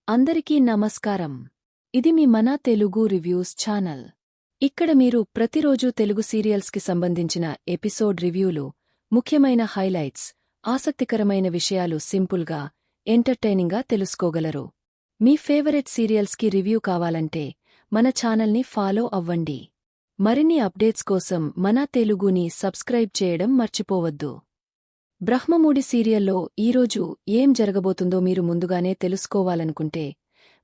అందరికీ నమస్కారం. ఇది మీ మన తెలుగు రివ్యూస్ ఛానల్. ఇక్కడ మీరు ప్రతిరోజూ తెలుగు సీరియల్స్కి సంబంధించిన ఎపిసోడ్ రివ్యూలు, ముఖ్యమైన హైలైట్స్, ఆసక్తికరమైన విషయాలు సింపుల్గా, ఎంటర్టైనింగ్గా తెలుసుకోగలరు. మీ ఫేవరెట్ సీరియల్స్కి రివ్యూ కావాలంటే మన ఛానల్ని ఫాలో అవ్వండి. మరిన్ని అప్డేట్స్ కోసం మన తెలుగుని సబ్స్క్రైబ్ చేయడం మర్చిపోవద్దు. బ్రహ్మముడి సీరియల్లో ఈరోజు ఏం జరగబోతుందో మీరు ముందుగానే తెలుసుకోవాలనుకుంటే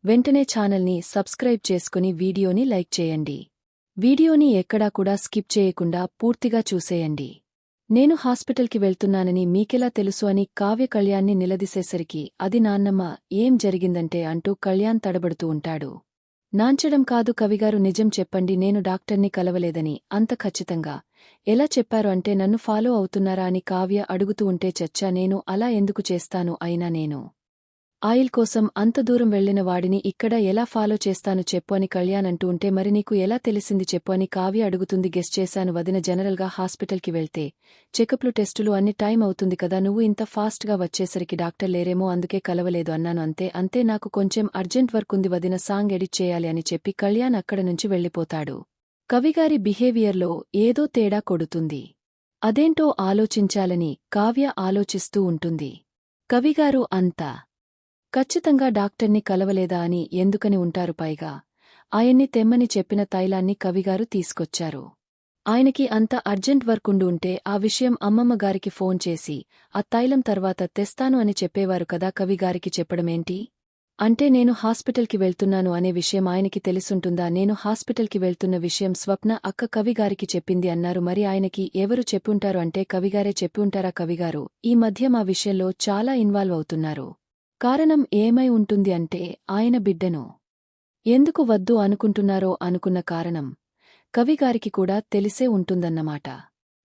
వెంటనే ఛానల్ని సబ్స్క్రైబ్ చేసుకుని వీడియోని లైక్ చేయండి. వీడియోని ఎక్కడా కూడా స్కిప్ చేయకుండా పూర్తిగా చూసేయండి. నేను హాస్పిటల్కి వెళ్తున్నానని మీకెలా తెలుసు అని కావ్య కళ్యాణ్ని నిలదీసేసరికి అది నాన్నమ్మ ఏం జరిగిందంటే అంటూ కళ్యాణ్ తడబడుతూ ఉంటాడు. నాంచడం కాదు కవిగారు, నిజం చెప్పండి, నేను డాక్టర్ని కలవలేదని అంత ఖచ్చితంగా ఎలా చెప్పారు అంటే నన్ను ఫాలో అవుతున్నారా అని కావ్య అడుగుతూ ఉంటే చచ్చా, నేను అలా ఎందుకు చేస్తాను, అయినా నేను ఆయిల్ కోసం అంత దూరం వెళ్లిన వాడిని ఇక్కడ ఎలా ఫాలో చేస్తాను చెప్పు అని కళ్యాణ్ అంటూ ఉంటే మరి నీకు ఎలా తెలిసింది చెప్పు అని కావ్య అడుగుతుంది. గెస్ చేశాను వదిన, జనరల్గా హాస్పిటల్కి వెళ్తే చెకప్లు టెస్టులు అన్ని టైం అవుతుంది కదా, నువ్వు ఇంత ఫాస్ట్గా వచ్చేసరికి డాక్టర్ లేరేమో అందుకే కలవలేదు అన్నాను. అంతే నాకు కొంచెం అర్జెంట్ వర్క్ ఉంది వదిన, సాంగ్ ఎడిట్ చేయాలి అని చెప్పి కళ్యాణ్ అక్కడ నుంచి వెళ్ళిపోతాడు. కవిగారి బిహేవియర్లో ఏదో తేడా కొడుతుంది. అదేంటో ఆలోచించాలని కావ్య ఆలోచిస్తూ ఉంటుంది. కవిగారు అంతా ఖచ్చితంగా డాక్టర్ని కలవలేదా అని ఎందుకని ఉంటారు, పైగా ఆయన్ని తెమ్మని చెప్పిన తైలాన్ని కవిగారు తీసుకొచ్చారు. ఆయనకి అంత అర్జెంట్ వర్క్ ఉంటే ఆ విషయం అమ్మమ్మగారికి ఫోన్ చేసి ఆ తైలం తర్వాత తెస్తాను అని చెప్పేవారు కదా, కవిగారికి చెప్పడమేంటి? అంటే నేను హాస్పిటల్కి వెళ్తున్నాను అనే విషయం ఆయనకి తెలుసుంటుందా? నేను హాస్పిటల్కి వెళ్తున్న విషయం స్వప్న అక్క కవిగారికి చెప్పింది అన్నారు. మరి ఆయనకి ఎవరు చెప్పుంటారు అంటే కవిగారే చెప్పుంటారా? కవిగారు ఈ మధ్య మా విషయంలో చాలా ఇన్వాల్వ్ అవుతున్నారు. కారణం ఏమై ఉంటుంది అంటే ఆయన బిడ్డను ఎందుకు వద్దు అనుకుంటున్నారో అనుకున్న కారణం కవిగారికి కూడా తెలిసే ఉంటుందన్నమాట.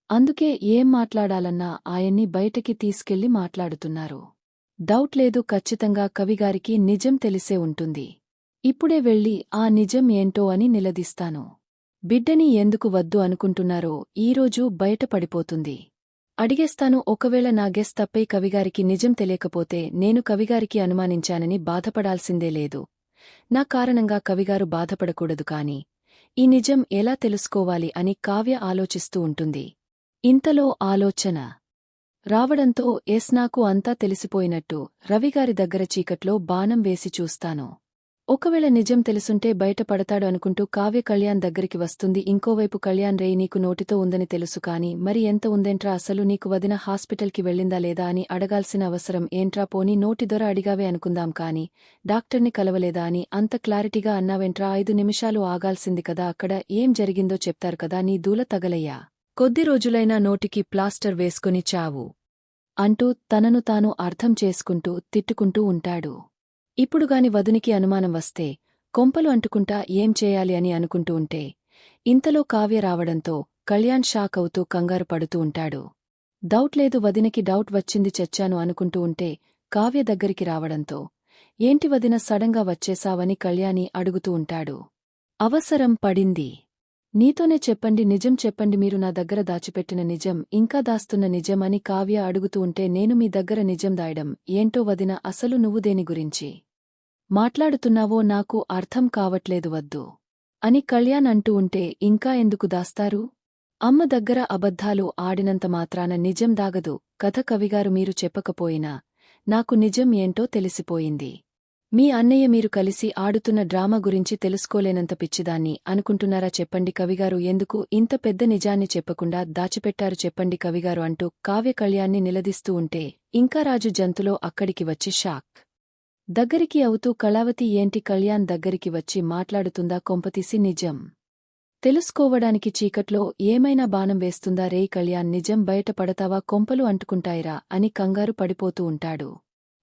అందుకే ఏం మాట్లాడాలన్నా ఆయన్ని బయటకి తీసుకెళ్లి మాట్లాడుతున్నారు. డౌట్ లేదు, ఖచ్చితంగా కవిగారికి నిజం తెలిసే ఉంటుంది. ఇప్పుడే వెళ్ళి ఆ నిజం ఏంటో అని నిలదీస్తాను. బిడ్డని ఎందుకు వద్దు అనుకుంటున్నారో ఈరోజు బయటపడిపోతుంది. అడిగేస్తాను. ఒకవేళ నా గెస్ తప్పై కవిగారికి నిజం తెలియకపోతే నేను కవిగారికి అనుమానించానని బాధపడాల్సిందే లేదు. నా కారణంగా కవిగారు బాధపడకూడదు. కాని ఈ నిజం ఎలా తెలుసుకోవాలి అని కావ్య ఆలోచిస్తూ ఉంటుంది. ఇంతలో ఆలోచన రావడంతో నాకు అంతా తెలిసిపోయినట్టు రవిగారి దగ్గర చీకట్లో బాణం వేసి చూస్తాను. ఒకవేళ నిజం తెలుసుంటే బయటపడతాడు అనుకుంటూ కావ్య కళ్యాణ్ దగ్గరికి వస్తుంది. ఇంకోవైపు కళ్యాణ్, రేయ్ నీకు నోటితో ఉందని తెలుసు కాని మరి ఎంత ఉందేంట్రా, అసలు నీకు వదిన హాస్పిటల్కి వెళ్ళిందా లేదా అని అడగాల్సిన అవసరం ఏంట్రా, పోనీ నోటి దొర అడిగావే అనుకుందాం కాని డాక్టర్ని కలవలేదా అని అంత క్లారిటీగా అన్నావేంట్రా, 5 నిమిషాలు ఆగాల్సింది కదా, అక్కడ ఏం జరిగిందో చెప్తారు కదా, నీ దూల తగలయ్యా, కొద్ది రోజులైనా నోటికి ప్లాస్టర్ వేసుకుని చావు అంటూ తనను తాను అర్థం చేసుకుంటూ తిట్టుకుంటూ ఉంటాడు. ఇప్పుడుగాని వదునికి అనుమానం వస్తే కొంపలు అంటుకుంటా ఏం చేయాలి అని అనుకుంటూ ఉంటే ఇంతలో కావ్య రావడంతో కళ్యాణ్ షాక్ అవుతూ కంగారు పడుతూ ఉంటాడు. డౌట్ లేదు వదినకి డౌట్ వచ్చింది, చచ్చాను అనుకుంటూ ఉంటే కావ్య దగ్గరికి రావడంతో ఏంటి వదిన సడన్గా వచ్చేశావని కళ్యాణి అడుగుతూ ఉంటాడు. అవసరం పడింది. నీతోనే చెప్పండి, నిజం చెప్పండి, మీరు నా దగ్గర దాచిపెట్టిన నిజం, ఇంకా దాస్తున్న నిజం అని కావ్య అడుగుతూ ఉంటే నేను మీ దగ్గర నిజం దాయడం ఏంటో వదిన, అసలు నువ్వు దేని గురించి మాట్లాడుతున్నావో నాకు అర్థం కావట్లేదు వద్దు అని కళ్యాణ్ అంటూ ఉంటే ఇంకా ఎందుకు దాస్తారు? అమ్మ దగ్గర అబద్ధాలు ఆడినంత మాత్రాన నిజం దాగదు కథ కవిగారు, మీరు చెప్పకపోయినా నాకు నిజం ఏంటో తెలిసిపోయింది. మీ అన్నయ్య మీరు కలిసి ఆడుతున్న డ్రామా గురించి తెలుసుకోలేనంత పిచ్చిదాన్ని అనుకుంటున్నారా? చెప్పండి కవిగారు, ఎందుకు ఇంత పెద్ద నిజాన్ని చెప్పకుండా దాచిపెట్టారు చెప్పండి కవిగారు అంటూ కావ్య కళ్యాణ్ని నిలదీస్తూ ఉంటే ఇంకా రాజు జంతులో అక్కడికి వచ్చి షాక్ దగ్గరికి అవుతూ కళావతి ఏంటి కళ్యాణ్ దగ్గరికి వచ్చి మాట్లాడుతుందా, కొంపతీసి నిజం తెలుసుకోవడానికి చీకట్లో ఏమైనా బాణం వేస్తుందా? రేయ్ కళ్యాణ్, నిజం బయట పడతావా, కొంపలు అంటుకుంటాయిరా అని కంగారు పడిపోతూ ఉంటాడు.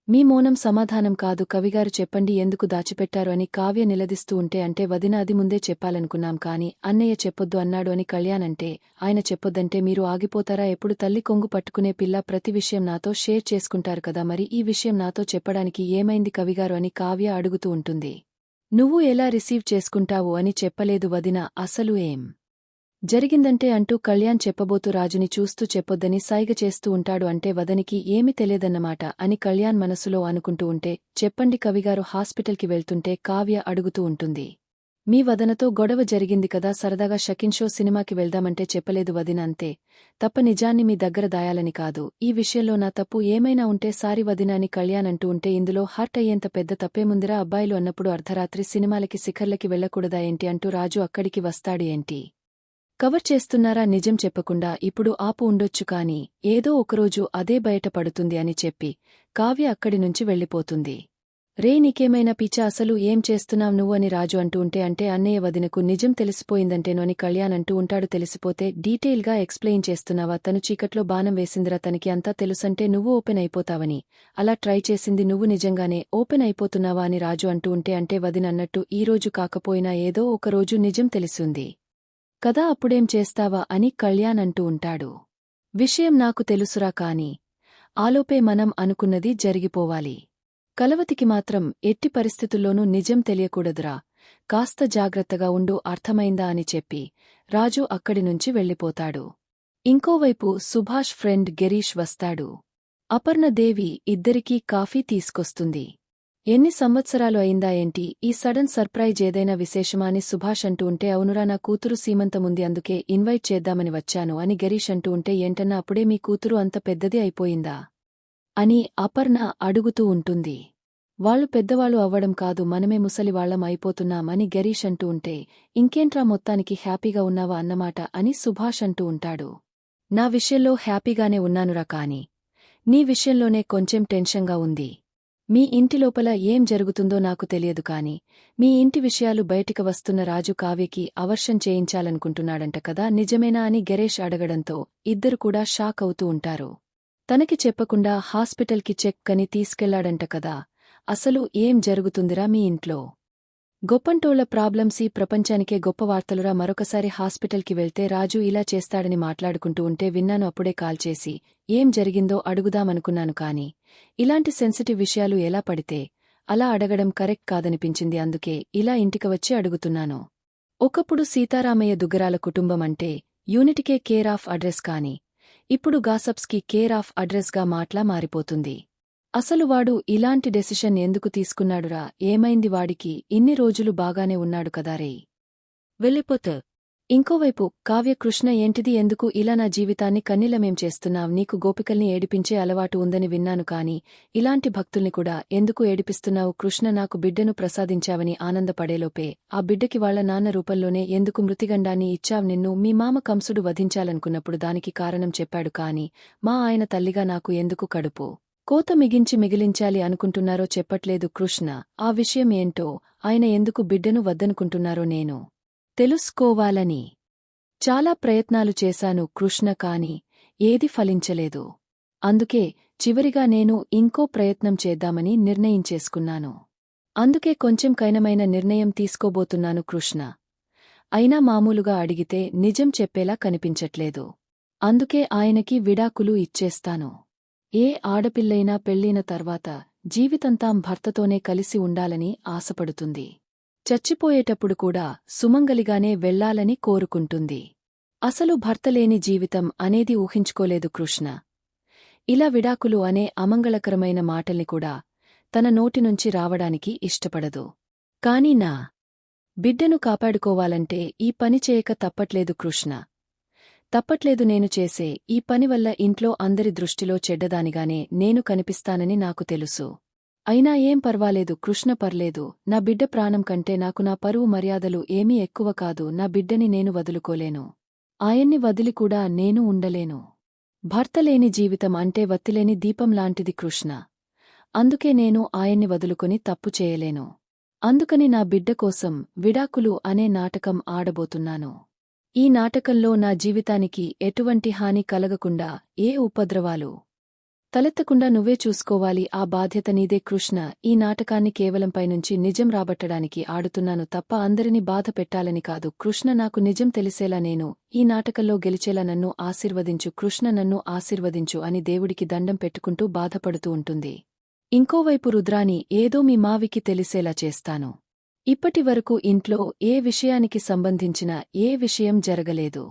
మీ మౌనం సమాధానం కాదు కవిగారు, చెప్పండి ఎందుకు దాచిపెట్టారు అని కావ్య నిలదీస్తూ ఉంటే అంటే వదిన అది ముందే చెప్పాలనుకున్నాం కాని అన్నయ్య చెప్పొద్దు అన్నాడు అని కళ్యాణ్ అంటే ఆయన చెప్పొద్దంటే మీరు ఆగిపోతారా? ఎప్పుడు తల్లి కొంగు పట్టుకునే పిల్ల ప్రతి విషయం నాతో షేర్ చేసుకుంటారు కదా, మరి ఈ విషయం నాతో చెప్పడానికి ఏమైంది కవిగారు అని కావ్య అడుగుతూ ఉంటుంది. నువ్వు ఎలా రిసీవ్ చేసుకుంటావు అని చెప్పలేదు వదిన, అసలు ఏం జరిగిందంటే అంటూ కళ్యాణ్ చెప్పబోతూ రాజుని చూస్తూ చెప్పొద్దని సైగ చేస్తూ ఉంటాడు. అంటే వదనికి ఏమీ తెలియదన్నమాట అని కళ్యాణ్ మనసులో అనుకుంటూ ఉంటే, చెప్పండి కవిగారు హాస్పిటల్కి వెళ్తుంటే కావ్య అడుగుతూ ఉంటుంది. మీ వదనతో గొడవ జరిగింది కదా, సరదాగా షకిన్ షో సినిమాకి వెళ్దామంటే చెప్పలేదు వదిన, అంతే తప్ప నిజాన్ని మీ దగ్గర దాయాలని కాదు. ఈ విషయంలో నా తప్పు ఏమైనా ఉంటే సారీ వదిన అని కళ్యాణ్ అంటూ ఉంటే, ఇందులో హర్ట్ అయ్యేంత పెద్ద తప్పేముందిరా, అబ్బాయిలు అన్నప్పుడు అర్ధరాత్రి సినిమాలకి శిఖర్లకి వెళ్లకూడదా ఏంటి అంటూ రాజు అక్కడికి వస్తాడు. ఏంటి కవర్ చేస్తున్నారా, నిజం చెప్పకుండా ఇప్పుడు ఆపు ఉండొచ్చు కాని ఏదో ఒకరోజు అదే బయటపడుతుంది అని చెప్పి కావ్య అక్కడి నుంచి వెళ్ళిపోతుంది. రే నీకేమైనా పిచ్చా, అసలు ఏం చేస్తున్నావ్ నువ్వు అని రాజు అంటూ ఉంటే, అంటే అన్నయ్య వదినకు నిజం తెలిసిపోయిందంటేను అని కళ్యాణ్ అంటూ ఉంటాడు. తెలిసిపోతే డీటెయిల్గా ఎక్స్ప్లెయిన్ చేస్తున్నావా, తను చీకట్లో బాణం వేసిందిరా, తనకి అంతా తెలుసంటే నువ్వు ఓపెన్ అయిపోతావని, అలా ట్రై చేసింది నువ్వు, నిజంగానే ఓపెన్ అయిపోతున్నావా అని రాజు అంటూ ఉంటే, అంటే వదిన అన్నట్టు ఈరోజు కాకపోయినా ఏదో ఒకరోజు నిజం తెలిసింది కదా, అప్పుడేం చేస్తావా అని కళ్యాణ్ అంటూ ఉంటాడు. విషయం నాకు తెలుసురా, కాని ఆలోపే మనం అనుకున్నది జరిగిపోవాలి. కలవతికి మాత్రం ఎట్టి పరిస్థితుల్లోనూ నిజం తెలియకూడదురా, కాస్త జాగ్రత్తగా ఉండు, అర్థమైందా అని చెప్పి రాజు అక్కడి నుంచి వెళ్ళిపోతాడు. ఇంకోవైపు సుభాష్ ఫ్రెండ్ గిరీష్ వస్తాడు. అపర్ణదేవి ఇద్దరికీ కాఫీ తీసుకొస్తుంది. ఎన్ని సంవత్సరాలు అయిందా ఏంటి, ఈ సడన్ సర్ప్రైజ్ ఏదైనా విశేషమా అని సుభాష్ అంటూ ఉంటే, అవునురా, నా కూతురు సీమంతముంది, అందుకే ఇన్వైట్ చేద్దామని వచ్చాను అని గిరీష్ అంటూ ఉంటే, ఏంటన్నా అప్పుడే మీ కూతురు అంత పెద్దది అయిపోయిందా అని అపర్ణ అడుగుతూ ఉంటుంది. వాళ్ళు పెద్దవాళ్ళు అవ్వడం కాదు, మనమే ముసలివాళ్లం అయిపోతున్నామని గిరీష్ అంటూ ఉంటే, ఇంకేంట్రా మొత్తానికి హ్యాపీగా ఉన్నావా అన్నమాట అని సుభాష్ అంటూ ఉంటాడు. నా విషయంలో హ్యాపీగానే ఉన్నానురా, కాని నీ విషయంలోనే కొంచెం టెన్షన్గా ఉంది. మీ ఇంటి లోపల ఏం జరుగుతుందో నాకు తెలియదు కాని మీ ఇంటి విషయాలు బయటికి వస్తున్న రాజు కావ్యకి అవర్షన్ చేయించాలనుకుంటున్నాడంట కదా, నిజమేనా అని గిరీష్ అడగడంతో ఇద్దరు కూడా షాక్ అవుతూ ఉంటారు. తనకి చెప్పకుండా హాస్పిటల్కి చెక్ కని తీసుకెళ్లాడంట కదా, అసలు ఏం జరుగుతుందిరా మీ ఇంట్లో, గొప్పంటోళ్ల ప్రాబ్లమ్స్ ఈ ప్రపంచానికే గొప్ప వార్తలురా. మరొకసారి హాస్పిటల్కి వెళ్తే రాజు ఇలా చేస్తాడని మాట్లాడుకుంటూ ఉంటే విన్నాను, అప్పుడే కాల్ చేసి ఏం జరిగిందో అడుగుదామనుకున్నాను, కాని ఇలాంటి సెన్సిటివ్ విషయాలు ఎలా పడితే అలా అడగడం కరెక్ట్ కాదనిపించింది, అందుకే ఇలా ఇంటికి వచ్చి అడుగుతున్నాను. ఒకప్పుడు సీతారామయ్య దుగ్గరాల కుటుంబం అంటే యూనిట్కే కేర్ ఆఫ్ అడ్రస్, కాని ఇప్పుడు గాసప్స్కి కేర్ ఆఫ్ అడ్రస్గా మారిపోతుంది. అసలు వాడు ఇలాంటి డెసిషన్ ఎందుకు తీసుకున్నాడురా, ఏమైంది వాడికి, ఇన్ని రోజులు బాగానే ఉన్నాడు కదారే, వెళ్ళిపోతే. ఇంకోవైపు కావ్య, కృష్ణ ఏంటిది, ఎందుకు ఇలా నా జీవితాన్ని కన్నీలమేం చేస్తున్నావ్, నీకు గోపికల్ని ఏడిపించే అలవాటు ఉందని విన్నాను, కాని ఇలాంటి భక్తుల్ని కూడా ఎందుకు ఏడిపిస్తున్నావు కృష్ణ, నాకు బిడ్డను ప్రసాదించావని ఆనందపడేలోపే ఆ బిడ్డకి వాళ్ల నాన్న రూపంలోనే ఎందుకు మృతిగండాన్ని ఇచ్చావ్, నిన్ను మీ మామ కంసుడు వధించాలనుకున్నప్పుడు దానికి కారణం చెప్పాడు, కాని మా ఆయన తల్లిగా నాకు ఎందుకు కడుపు కోత మిగిలించాలి అనుకుంటున్నారో చెప్పట్లేదు కృష్ణ, ఆ విషయం ఏంటో, ఆయన ఎందుకు బిడ్డను వద్దనుకుంటున్నారో నేను తెలుసుకోవాలని చాలా ప్రయత్నాలు చేశాను కృష్ణ, కాని ఏది ఫలించలేదు. అందుకే చివరిగా నేను ఇంకో ప్రయత్నం చేద్దామని నిర్ణయించేసుకున్నాను. అందుకే కొంచెం కైనమైన నిర్ణయం తీసుకోబోతున్నాను కృష్ణ. అయినా మామూలుగా అడిగితే నిజం చెప్పేలా కనిపించట్లేదు, అందుకే ఆయనకి విడాకులు ఇచ్చేస్తాను. ఏ ఆడపిల్లైనా పెళ్లిన తర్వాత జీవితంతాం భర్తతోనే కలిసి ఉండాలని ఆశపడుతుంది. చచ్చిపోయేటప్పుడు కూడా సుమంగలిగానే వెళ్లాలని కోరుకుంటుంది. అసలు భర్తలేని జీవితం అనేది ఊహించుకోలేదు కృష్ణ. ఇలా విడాకులు అనే అమంగళకరమైన మాటల్ని కూడా తన నోటినుంచి రావడానికి ఇష్టపడదు. కాని నా బిడ్డను కాపాడుకోవాలంటే ఈ పని చేయక తప్పట్లేదు కృష్ణ, తప్పట్లేదు. నేను చేసే ఈ పని వల్ల ఇంట్లో అందరి దృష్టిలో చెడ్డదానిగానే నేను కనిపిస్తానని నాకు తెలుసు. అయినా ఏం పర్వాలేదు కృష్ణ, పర్లేదు. నా బిడ్డ ప్రాణం కంటే నాకు నా పరువు మర్యాదలు ఏమీ ఎక్కువ కాదు. నా బిడ్డని నేను వదులుకోలేను, ఆయన్ని వదిలి కూడా నేను ఉండలేను. భర్తలేని జీవితం అంటే వత్తిలేని దీపం లాంటిది కృష్ణ, అందుకే నేను ఆయన్ని వదులుకొని తప్పు చేయలేను. అందుకని నా బిడ్డ కోసం విడాకులు అనే నాటకం ఆడబోతున్నాను. ఈ నాటకంలో నా జీవితానికి ఎటువంటి హాని కలగకుండా, ఏ ఉపద్రవాలు తలెత్తకుండా నువ్వే చూసుకోవాలి. ఆ బాధ్యత నీదే కృష్ణ. ఈ నాటకాన్ని కేవలం పైనుంచి నిజం రాబట్టడానికి ఆడుతున్నాను తప్ప అందరినీ బాధ పెట్టాలని కాదు కృష్ణ. నాకు నిజం తెలిసేలా నేను ఈ నాటకంలో గెలిచేలా నన్ను ఆశీర్వదించు కృష్ణ, నన్ను ఆశీర్వదించు అని దేవుడికి దండం పెట్టుకుంటూ బాధపడుతూ ఉంటుంది. ఇంకోవైపు రుద్రాని, ఏదో మీ మావికి తెలిసేలా చేస్తాను. ఇప్పటివరకు ఇంట్లో ఏ విషయానికి సంబంధించిన ఏ విషయం జరగలేదు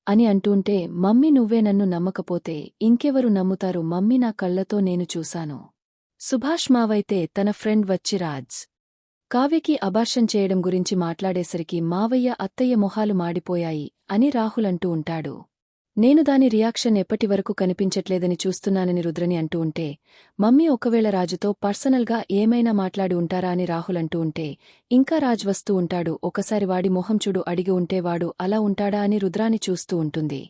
అని అంటూంటే మమ్మీ నువ్వే నన్ను నమ్మకపోతే ఇంకెవరు నమ్ముతారు మమ్మీ నా కళ్లతో నేను చూశాను. సుభాష్ మావైతే తన ఫ్రెండ్ వచ్చి రాజ్ కావ్యకి అబార్షన్ చేయడం గురించి మాట్లాడేసరికి మావయ్య అత్తయ్య మొహాలు మాడిపోయాయి అని రాహుల్ అంటూ ఉంటాడు. నేను దాని రియాక్షన్ ఎప్పటివరకు కనిపించట్లేదని చూస్తున్నానని రుద్రని అంటూ ఉంటే మమ్మీ ఒకవేళ రాజుతో పర్సనల్గా ఏమైనా మాట్లాడి ఉంటారా అని రాహుల్ అంటూ ఉంటే ఇంకా రాజ్ వస్తూ ఉంటాడు. ఒకసారి వాడి మొహం చూడు అడిగి ఉంటే వాడు అలా ఉంటాడా అని రుద్రాని చూస్తూ ఉంటుంది.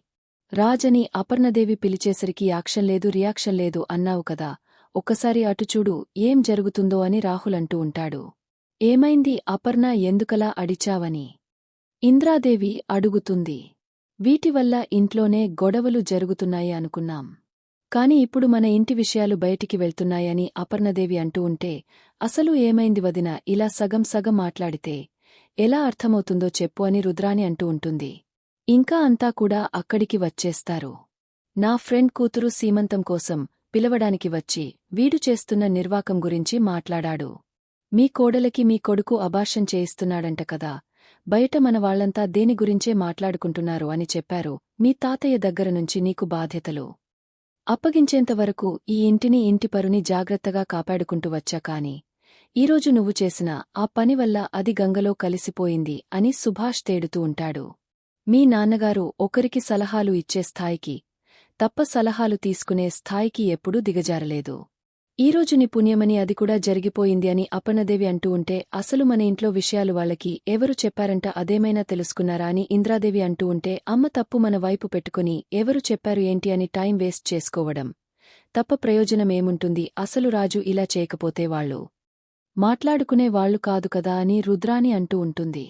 రాజ్ అని అపర్ణదేవి పిలిచేసరికి యాక్షన్ లేదు రియాక్షన్ లేదు అన్నావు కదా, ఒక్కసారి అటు చూడు ఏం జరుగుతుందో అని రాహుల్ అంటూ ఉంటాడు. ఏమైంది అపర్ణ ఎందుకలా అడిచావని ఇంద్రాదేవి అడుగుతుంది. వీటివల్ల ఇంట్లోనే గొడవలు జరుగుతున్నాయి అనుకున్నాం, కాని ఇప్పుడు మన ఇంటి విషయాలు బయటికి వెళ్తున్నాయని అపర్ణదేవి అంటూ ఉంటే అసలు ఏమైంది వదినా ఇలా సగం సగం మాట్లాడితే ఎలా అర్థమవుతుందో చెప్పు అని రుద్రాని అంటూ ఉంటుంది. ఇంకా అంతా కూడా అక్కడికి వచ్చేస్తారు. నా ఫ్రెండ్ కూతురు సీమంతం కోసం పిలవడానికి వచ్చి వీడు చేస్తున్న నిర్వాకం గురించి మాట్లాడాడు. మీ కోడలకి మీ కొడుకు అబార్షన్ చేయిస్తున్నాడంట కదా, బయట మన వాళ్లంతా దేని గురించే మాట్లాడుకుంటున్నారు అని చెప్పారు. మీ తాతయ్య దగ్గరనుంచి నీకు బాధ్యతలు అప్పగించేంతవరకు ఈ ఇంటిని ఇంటి పరుని జాగ్రత్తగా కాపాడుకుంటూ వచ్చా కాని ఈరోజు నువ్వు చేసిన ఆ పని వల్ల అది గంగలో కలిసిపోయింది అని సుభాష్ తేడుతూ ఉంటాడు. మీ నాన్నగారు ఒకరికి సలహాలు ఇచ్చే స్థాయికి తప్ప సలహాలు తీసుకునే స్థాయికి ఎప్పుడూ దిగజారలేదు. ఈరోజు నీ పుణ్యమని అది కూడా జరిగిపోయింది అని అపర్ణదేవి అంటూ ఉంటే అసలు మన ఇంట్లో విషయాలు వాళ్ళకి ఎవరు చెప్పారంట అదేమైనా తెలుసుకున్నారా అని ఇంద్రాదేవి అంటూ ఉంటే అమ్మ తప్పు మన వైపు పెట్టుకుని ఎవరు చెప్పారు ఏంటి అని టైం వేస్ట్ చేసుకోవడం తప్ప ప్రయోజనమేముంటుంది, అసలు రాజు ఇలా చేయకపోతే వాళ్ళు మాట్లాడుకునే వాళ్లు కాదు కదా అని రుద్రాని అంటూ ఉంటుంది.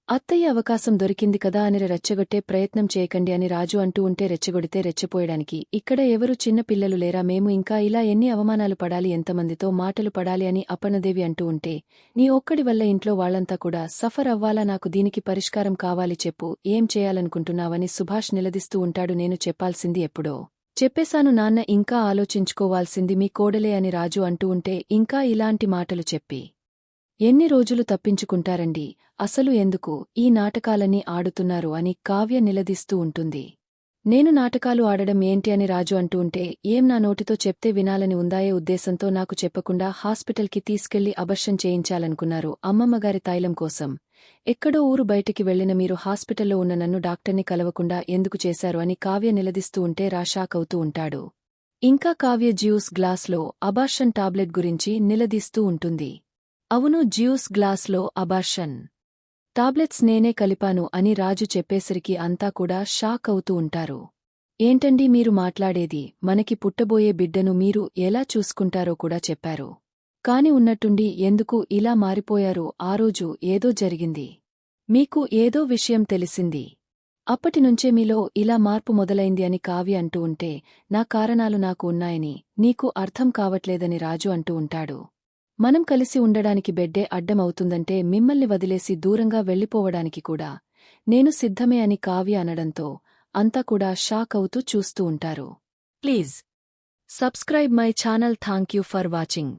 అత్తయ్య అవకాశం దొరికింది కదా అని రెచ్చగొట్టే ప్రయత్నం చేయకండి అని రాజు అంటూ ఉంటే రెచ్చగొడితే రెచ్చిపోయడానికి ఇక్కడ ఎవరు చిన్న పిల్లలు లేరా, మేము ఇంకా ఇలా ఎన్ని అవమానాలు పడాలి ఎంతమందితో మాటలు పడాలి అని అపర్ణదేవి అంటూ ఉంటే నీ ఒక్కడి వల్ల ఇంట్లో వాళ్లంతా కూడా సఫర్ అవ్వాలా, నాకు దీనికి పరిష్కారం కావాలి చెప్పు ఏం చేయాలనుకుంటున్నావని సుభాష్ నిలదీస్తూ ఉంటాడు. నేను చెప్పాల్సింది ఎప్పుడో చెప్పేశాను నాన్న, ఇంకా ఆలోచించుకోవాల్సింది మీ కోడలే అని రాజు అంటూ ఉంటే ఇంకా ఇలాంటి మాటలు చెప్పి ఎన్ని రోజులు తప్పించుకుంటారండి, అసలు ఎందుకు ఈ నాటకాలన్నీ ఆడుతున్నారు అని కావ్య నిలదీస్తూ ఉంటుంది. నేను నాటకాలు ఆడడం ఏంటి అని రాజు అంటూ ఉంటే ఏం నా నోటితో చెప్తే వినాలని ఉందాయే ఉద్దేశంతో నాకు చెప్పకుండా హాస్పిటల్కి తీసుకెళ్లి అబార్షన్ చేయించాలనుకున్నారు అమ్మమ్మగారి తైలం కోసం. ఎక్కడో ఊరు బయటికి వెళ్లిన మీరు హాస్పిటల్లో ఉన్న నన్ను డాక్టర్ని కలవకుండా ఎందుకు చేశారు అని కావ్య నిలదీస్తూ ఉంటే రాషాకవుతూ ఉంటాడు. ఇంకా కావ్య జ్యూస్ గ్లాస్లో అబార్షన్ టాబ్లెట్ గురించి నిలదీస్తూ ఉంటుంది. అవును, జ్యూస్ గ్లాస్లో అబార్షన్ టాబ్లెట్స్ నేనే కలిపాను అని రాజు చెప్పేసరికి అంతా కూడా షాక్ అవుతూ ఉంటారు. ఏంటండీ మీరు మాట్లాడేది, మనకి పుట్టబోయే బిడ్డను మీరు ఎలా చూసుకుంటారో కూడా చెప్పారు, కాని ఉన్నట్టుండి ఎందుకు ఇలా మారిపోయారు, ఆ రోజు ఏదో జరిగింది, మీకు ఏదో విషయం తెలిసింది, అప్పటినుంచే మీలో ఇలా మార్పు మొదలైంది అని కావ్య అంటూ ఉంటే నా కారణాలు నాకు ఉన్నాయని నీకు అర్థం కావట్లేదని రాజు అంటూ ఉంటాడు. మనం కలిసి ఉండడానికి బెడ్డే అడ్డమవుతుందంటే మిమ్మల్ని వదిలేసి దూరంగా వెళ్లిపోవడానికి కూడా నేను సిద్ధమే అని కావ్య అనడంతో అంతా కూడా షాక్ అవుతూ చూస్తూ ఉంటారు. Please subscribe my channel. Thank you for watching.